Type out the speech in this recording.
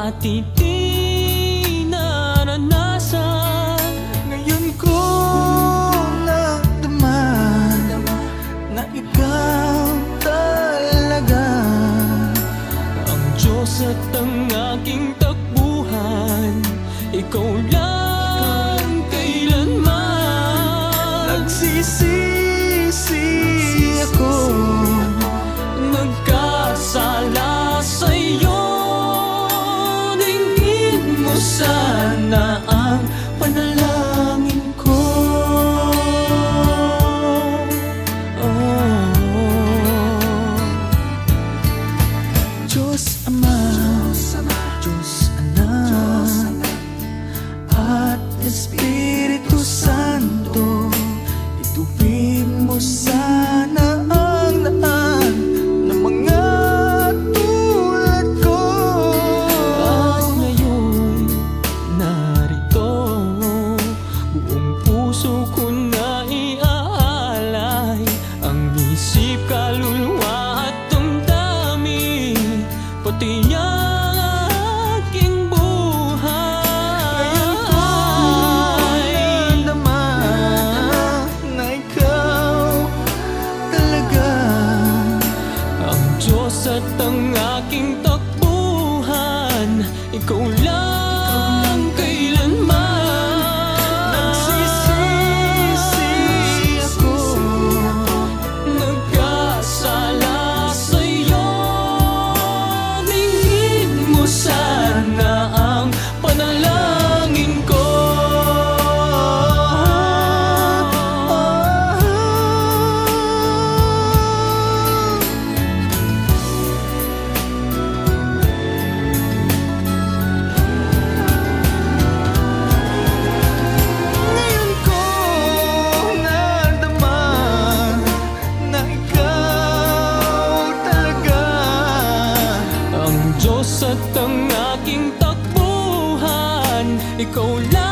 dati di naranasan. Ngayon ko nadaman na ikaw talaga Ang Diyos at ang aking takbuhan, ikaw lang kailanman. Nagsisisi ako, nagkasala sa'yo. Dinggin mo sana ang panalangin ko. Diyos Ama, Diyos Anak at Espiritu Santo, itupin mo sana ang lahat ng mga tulad ko. At ngayon, narito, buong puso ko na iaalay ang isip, kaluluwa at damdamin, pati ang aking buhay. Ngayon ko naman na ikaw talaga Ang Diyos at ang aking takbuhan, ikaw lang kailanman. nagsisisi ako. Nagkasala sa'yo. Dinggin mo sana ang panalangin ko. Ngayon ko nadaman na ikaw talaga Ang Diyos at ang aking takbuhan, ikaw lang